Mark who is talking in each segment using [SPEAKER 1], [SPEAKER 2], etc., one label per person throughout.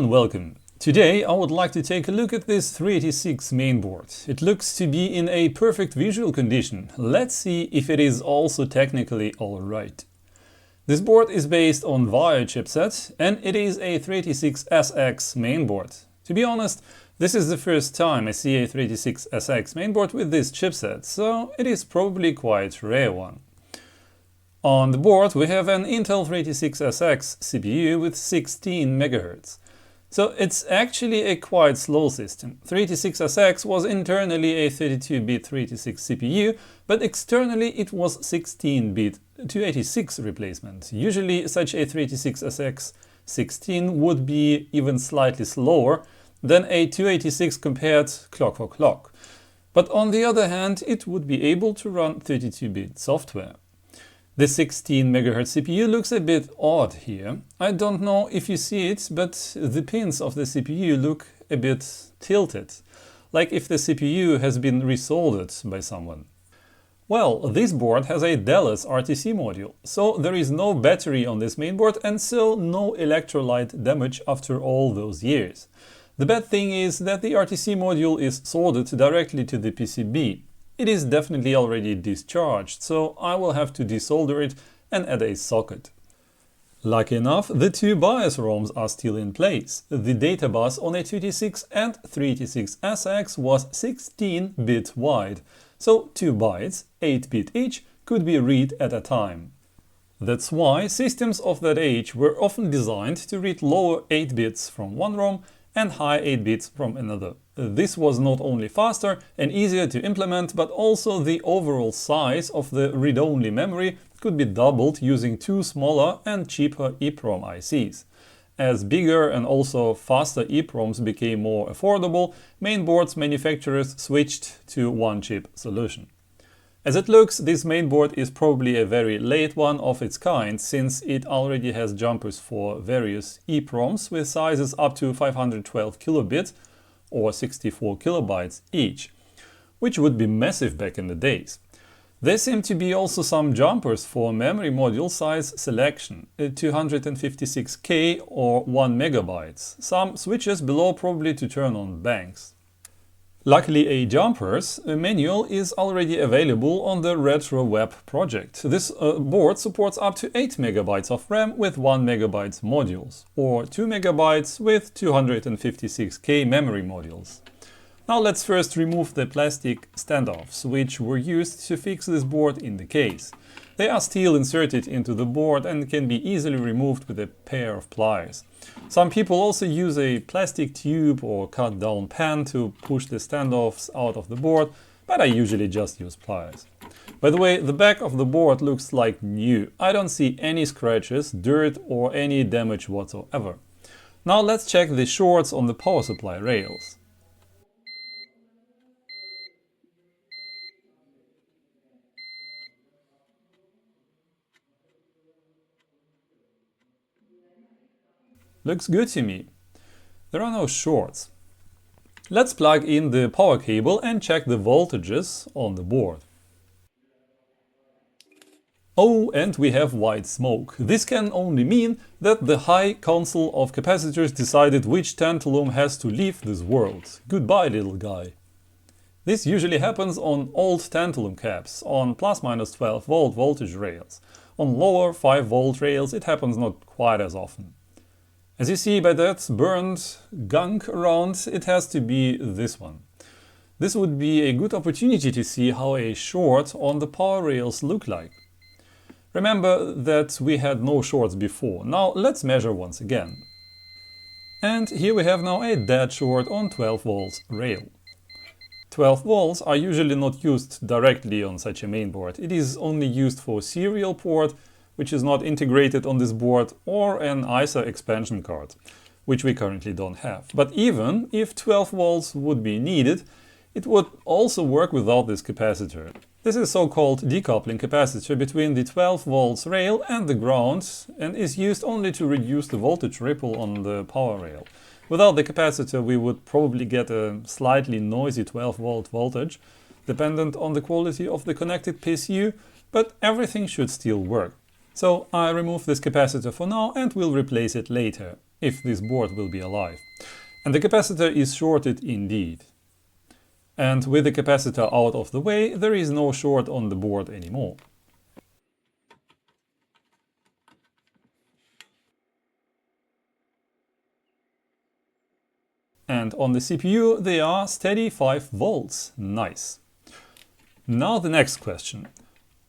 [SPEAKER 1] and welcome. Today I would like to take a look at this 386 mainboard. It looks to be in a perfect visual condition. Let's see if it is also technically alright. This board is based on VIO chipset and it is a 386SX mainboard. To be honest, this is the first time I see a 386SX mainboard with this chipset, so it is probably quite a rare one. On the board we have an Intel 386SX CPU with 16 MHz. So it's actually a quite slow system. 386SX was internally a 32-bit 386 CPU, but externally it was 16-bit 286 replacement. Usually such a 386SX-16 would be even slightly slower than a 286 compared clock for clock. But on the other hand, it would be able to run 32-bit software. The 16 MHz CPU looks a bit odd here. I don't know if you see it, but the pins of the CPU look a bit tilted, like if the CPU has been resoldered by someone. Well, this board has a Dallas RTC module, so there is no battery on this mainboard and so no electrolyte damage after all those years. The bad thing is that the RTC module is soldered directly to the PCB. It is definitely already discharged, so I will have to desolder it and add a socket. Lucky enough, the two BIOS ROMs are still in place. The data bus on a 286 and 386SX was 16-bit wide, so 2 bytes, 8-bit each, could be read at a time. That's why systems of that age were often designed to read lower 8 bits from one ROM and high 8 bits from another. This was not only faster and easier to implement, but also the overall size of the read-only memory could be doubled using two smaller and cheaper EEPROM ICs. As bigger and also faster EEPROMs became more affordable, mainboards manufacturers switched to one-chip solution. As it looks, this mainboard is probably a very late one of its kind, since it already has jumpers for various EEPROMs with sizes up to 512 kilobits or 64 kilobytes each, which would be massive back in the days. There seem to be also some jumpers for memory module size selection, 256K or 1 megabytes, some switches below probably to turn on banks. Luckily, a jumpers manual is already available on the RetroWeb project. This board supports up to 8 megabytes of RAM with 1 megabyte modules, or 2 megabytes with 256K memory modules. Now let's first remove the plastic standoffs, which were used to fix this board in the case. They are still inserted into the board and can be easily removed with a pair of pliers. Some people also use a plastic tube or cut down pen to push the standoffs out of the board, but I usually just use pliers. By the way, the back of the board looks like new. I don't see any scratches, dirt or any damage whatsoever. Now let's check the shorts on the power supply rails. Looks good to me. There are no shorts. Let's plug in the power cable and check the voltages on the board. Oh, and we have white smoke. This can only mean that the high council of capacitors decided which tantalum has to leave this world. Goodbye, little guy. This usually happens on old tantalum caps, on ±12 volt voltage rails. On lower 5 volt rails it happens not quite as often. As you see by that burned gunk around, it has to be this one. This would be a good opportunity to see how a short on the power rails look like. Remember that we had no shorts before. Now let's measure once again. And here we have now a dead short on 12 volts rail. 12 volts are usually not used directly on such a mainboard. It is only used for serial port, which is not integrated on this board, or an ISA expansion card, which we currently don't have. But even if 12 volts would be needed, it would also work without this capacitor. This is so-called decoupling capacitor between the 12 volts rail and the ground and is used only to reduce the voltage ripple on the power rail. Without the capacitor we would probably get a slightly noisy 12 volt voltage, dependent on the quality of the connected PSU, but everything should still work. So I remove this capacitor for now and will replace it later. if this board will be alive. And the capacitor is shorted indeed. And with the capacitor out of the way, there is no short on the board anymore. And on the CPU, they are steady 5 volts. Nice. Now the next question.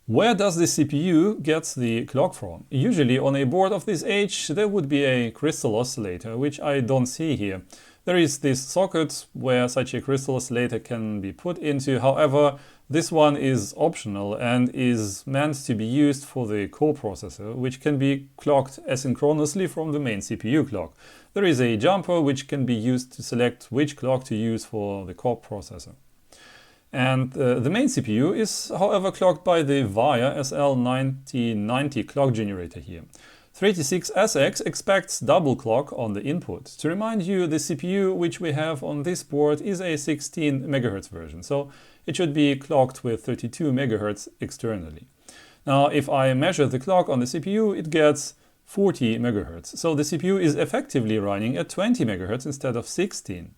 [SPEAKER 1] Where does the CPU get the clock from? Usually on a board of this age there would be a crystal oscillator, which I don't see here. There is this socket where such a crystal oscillator can be put into, however, this one is optional and is meant to be used for the core processor, which can be clocked asynchronously from the main CPU clock. There is a jumper which can be used to select which clock to use for the core processor. And the main CPU is, however, clocked by the VIA SL9090 clock generator here. 386SX expects double clock on the input. To remind you, the CPU which we have on this board is a 16 MHz version, so it should be clocked with 32 MHz externally. Now, if I measure the clock on the CPU, it gets 40 MHz, so the CPU is effectively running at 20 MHz instead of 16.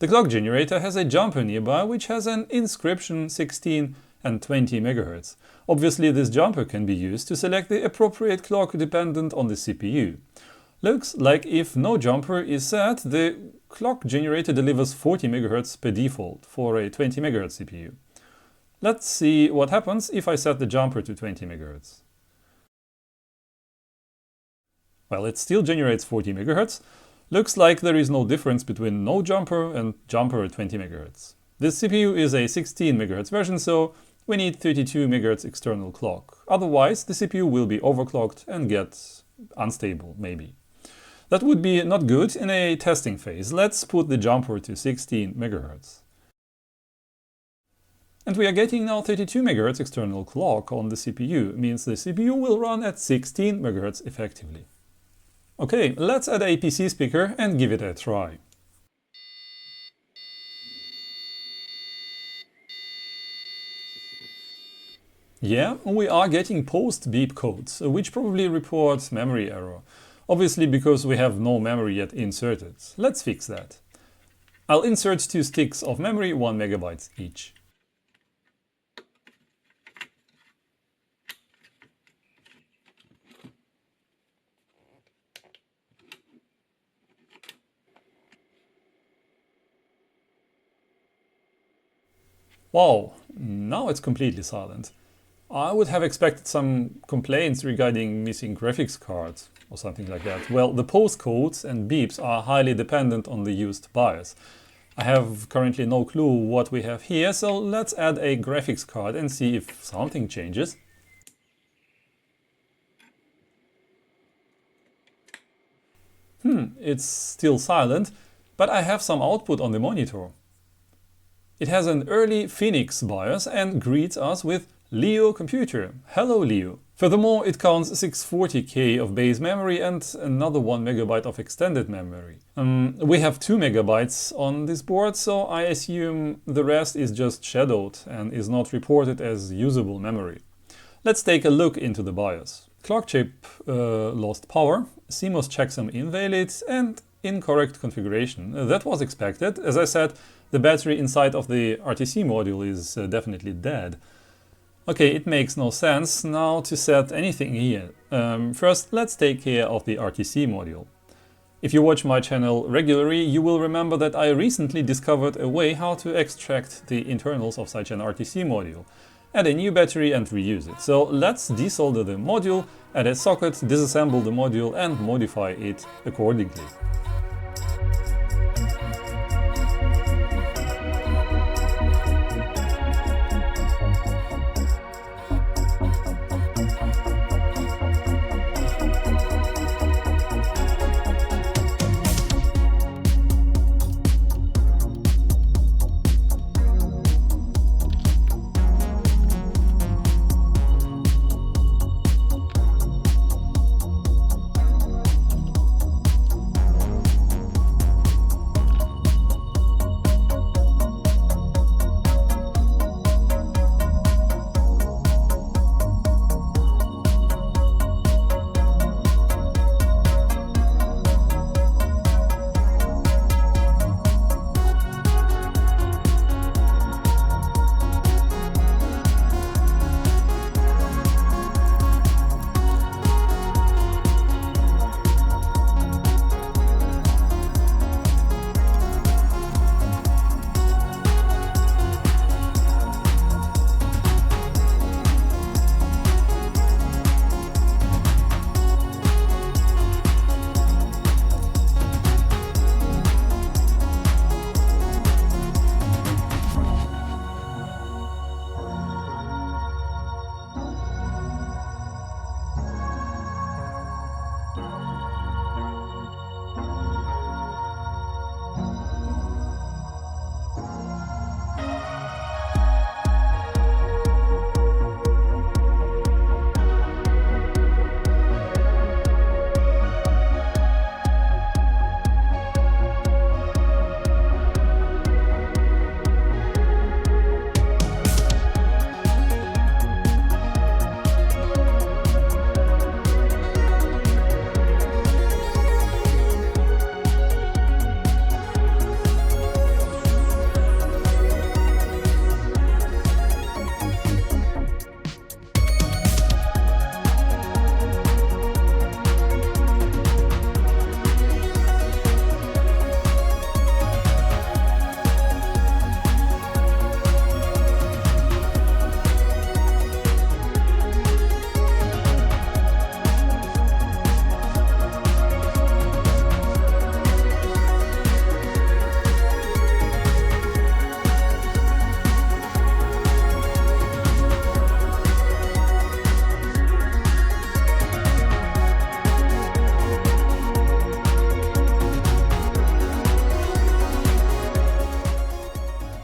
[SPEAKER 1] The clock generator has a jumper nearby which has an inscription 16 and 20 MHz. Obviously, this jumper can be used to select the appropriate clock dependent on the CPU. Looks like if no jumper is set, the clock generator delivers 40 MHz per default for a 20 MHz CPU. Let's see what happens if I set the jumper to 20 MHz. Well, it still generates 40 MHz. Looks like there is no difference between no jumper and jumper at 20 MHz. This CPU is a 16 MHz version, so we need 32 MHz external clock. Otherwise, the CPU will be overclocked and get unstable, maybe. That would be not good in a testing phase. Let's put the jumper to 16 MHz. And we are getting now 32 MHz external clock on the CPU. Means the CPU will run at 16 MHz effectively. Okay, let's add a PC speaker and give it a try. Yeah, we are getting post-beep codes, which probably report memory error. Obviously because we have no memory yet inserted. Let's fix that. I'll insert 2 sticks of memory, 1 MB each. Wow, now it's completely silent. I would have expected some complaints regarding missing graphics cards or something like that. Well, the postcodes and beeps are highly dependent on the used BIOS. I have currently no clue what we have here, so let's add a graphics card and see if something changes. It's still silent, but I have some output on the monitor. It has an early Phoenix BIOS and greets us with Leo computer. Hello Leo. Furthermore, it counts 640K of base memory and another 1 MB of extended memory. We have 2 MB on this board, so I assume the rest is just shadowed and is not reported as usable memory. Let's take a look into the BIOS. Clock chip lost power, CMOS checksum invalid and incorrect configuration. That was expected. As I said, the battery inside of the RTC module is definitely dead. Okay, it makes no sense now to set anything here. First, let's take care of the RTC module. If you watch my channel regularly, you will remember that I recently discovered a way how to extract the internals of such an RTC module, add a new battery and reuse it. So let's desolder the module, add a socket, disassemble the module and modify it accordingly.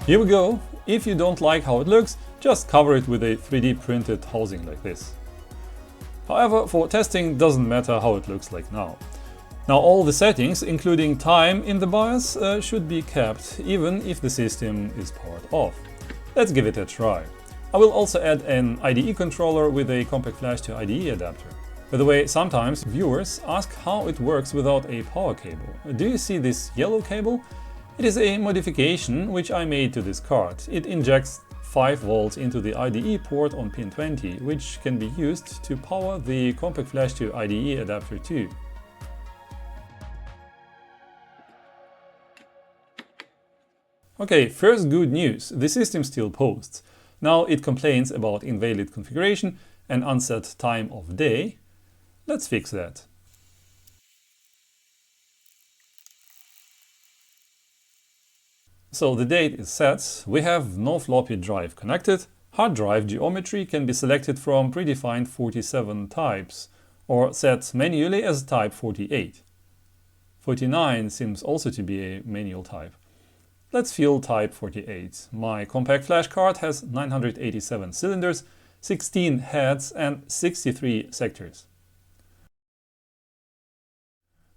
[SPEAKER 1] Here we go. If you don't like how it looks, just cover it with a 3D printed housing like this. However, for testing doesn't matter how it looks like now. Now all the settings, including time in the BIOS, should be kept, even if the system is powered off. Let's give it a try. I will also add an IDE controller with a compact flash to IDE adapter. By the way, sometimes viewers ask how it works without a power cable. Do you see this yellow cable? It is a modification which I made to this card. It injects 5 volts into the IDE port on pin 20, which can be used to power the compact flash to IDE adapter too. Okay, first good news, the system still posts. Now it complains about invalid configuration and unset time of day. Let's fix that. So the date is set, we have no floppy drive connected, hard drive geometry can be selected from predefined 47 types, or set manually as type 48. 49 seems also to be a manual type. Let's fill type 48. My compact flash card has 987 cylinders, 16 heads and 63 sectors.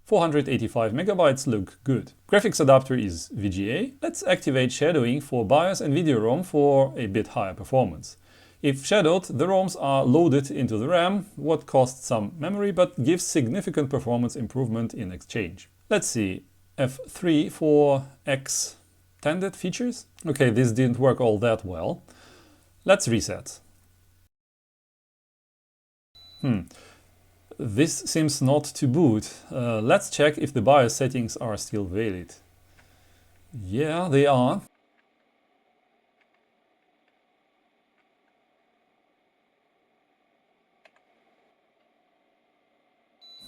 [SPEAKER 1] 485 megabytes look good. Graphics adapter is VGA. Let's activate shadowing for BIOS and video ROM for a bit higher performance. If shadowed, the ROMs are loaded into the RAM, what costs some memory but gives significant performance improvement in exchange. Let's see, F3 for extended features. Okay, this didn't work all that well. Let's reset. This seems not to boot. Let's check if the BIOS settings are still valid. Yeah, they are.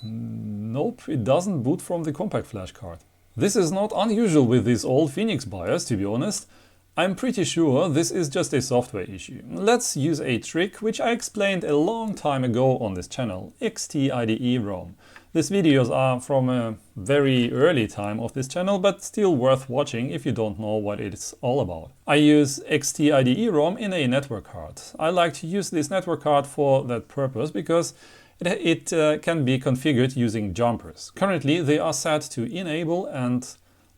[SPEAKER 1] Nope, it doesn't boot from the compact flash card. This is not unusual with this old Phoenix BIOS, to be honest. I'm pretty sure this is just a software issue. Let's use a trick which I explained a long time ago on this channel, XT-IDE ROM. These videos are from a very early time of this channel, but still worth watching if you don't know what it's all about. I use XT-IDE ROM in a network card. I like to use this network card for that purpose because it can be configured using jumpers. Currently they are set to enable and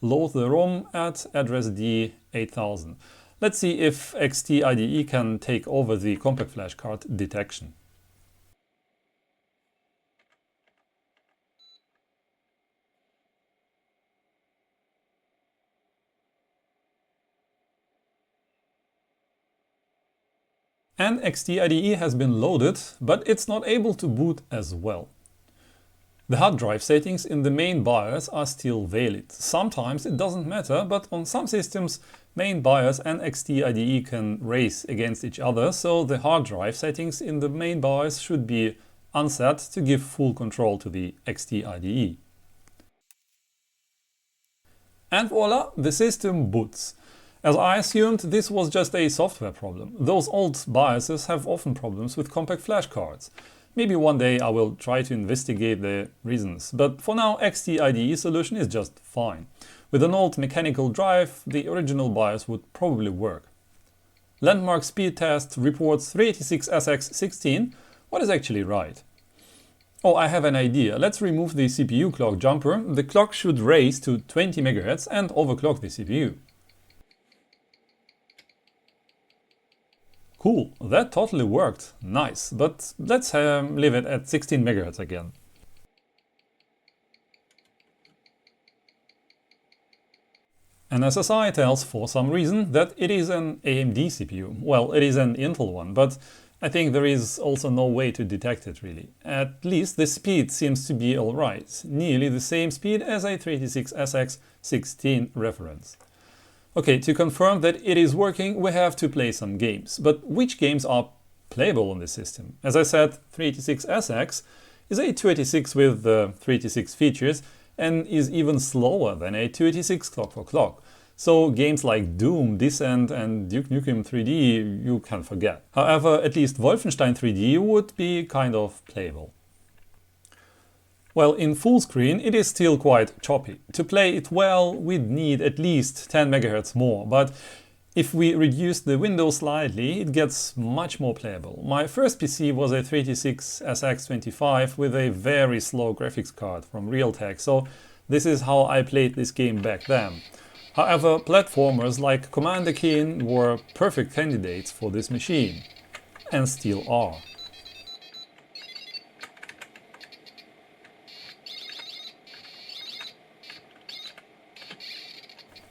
[SPEAKER 1] load the ROM at address D8000. Let's see if XT-IDE can take over the compact flash card detection. And XT-IDE has been loaded, but it's not able to boot as well. The hard drive settings in the main BIOS are still valid. Sometimes it doesn't matter, but on some systems main BIOS and XT-IDE can race against each other, so the hard drive settings in the main BIOS should be unset to give full control to the XT-IDE. And voila, the system boots. As I assumed, this was just a software problem. Those old BIOSes have often problems with compact flash cards. Maybe one day I will try to investigate the reasons, but for now XT-IDE solution is just fine. With an old mechanical drive, the original BIOS would probably work. Landmark speed test reports 386SX-16. What is actually right? Oh, I have an idea. Let's remove the CPU clock jumper. The clock should race to 20 MHz and overclock the CPU. Cool, that totally worked. Nice, but let's leave it at 16 MHz again. NSSI tells for some reason that it is an AMD CPU. Well, it is an Intel one, but I think there is also no way to detect it really. At least the speed seems to be alright, nearly the same speed as a 386SX-16 reference. Okay, to confirm that it is working, we have to play some games. But which games are playable on this system? As I said, 386SX is a 286 with 386 features and is even slower than a 286 clock for clock. So games like Doom, Descent and Duke Nukem 3D you can forget. However, at least Wolfenstein 3D would be kind of playable. Well, in full screen it is still quite choppy. To play it well we'd need at least 10 MHz more, but If we reduce the window slightly, it gets much more playable. My first PC was a 386SX-16V with a very slow graphics card from Realtek, so this is how I played this game back then. However, platformers like Commander Keen were perfect candidates for this machine, and still are.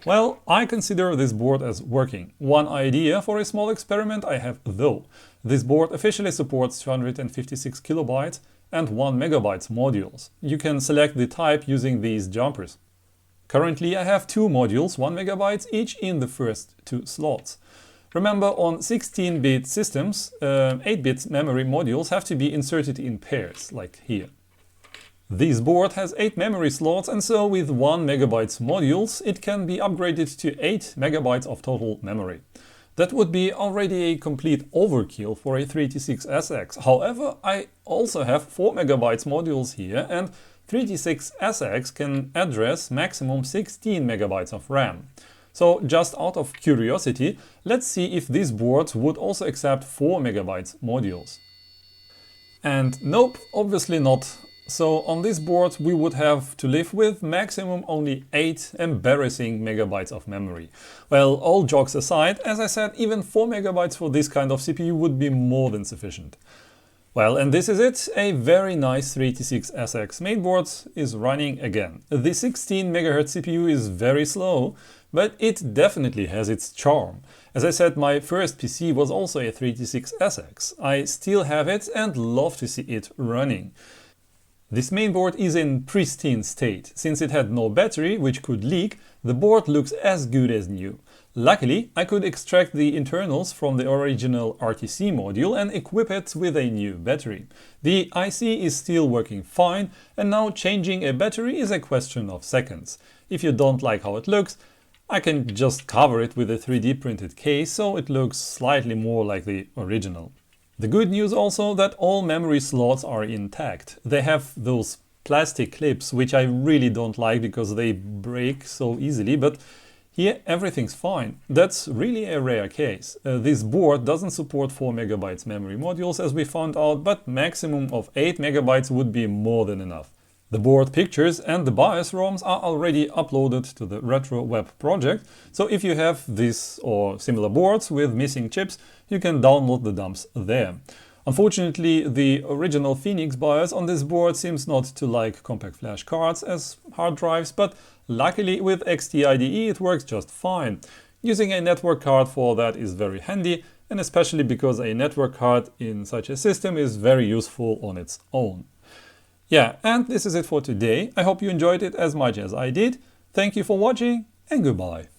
[SPEAKER 1] Well, I consider this board as working. One idea for a small experiment I have though. This board officially supports 256 kilobytes and 1 megabytes modules. You can select the type using these jumpers. Currently I have two modules, 1 megabyte each in the first two slots. Remember, on 16-bit systems, 8-bit memory modules have to be inserted in pairs, like here. This board has 8 memory slots, and so with 1 megabyte modules it can be upgraded to 8 megabytes of total memory. That would be already a complete overkill for a 386SX. However, I also have 4 megabytes modules here, and 386SX can address maximum 16 megabytes of RAM. So just out of curiosity, let's see if this board would also accept 4 megabytes modules. And nope, obviously not. So on this board we would have to live with maximum only 8 embarrassing megabytes of memory. Well, all jokes aside, as I said, even 4 megabytes for this kind of CPU would be more than sufficient. Well, and this is it. A very nice 386SX mainboard is running again. The 16 MHz CPU is very slow, but it definitely has its charm. As I said, my first PC was also a 386SX. I still have it and love to see it running. This mainboard is in pristine state. Since it had no battery, which could leak, the board looks as good as new. Luckily, I could extract the internals from the original RTC module and equip it with a new battery. The IC is still working fine, and now changing a battery is a question of seconds. If you don't like how it looks, I can just cover it with a 3D printed case so it looks slightly more like the original. The good news also that all memory slots are intact. They have those plastic clips, which I really don't like because they break so easily, but here everything's fine. That's really a rare case. This board doesn't support 4 megabytes memory modules as we found out, but maximum of 8 megabytes would be more than enough. The board pictures and the BIOS ROMs are already uploaded to the Retro Web project, so if you have this or similar boards with missing chips, you can download the dumps there. Unfortunately, the original Phoenix BIOS on this board seems not to like compact flash cards as hard drives, but luckily with XT IDE it works just fine. Using a network card for that is very handy, and especially because a network card in such a system is very useful on its own. Yeah, and this is it for today. I hope you enjoyed it as much as I did. Thank you for watching and goodbye.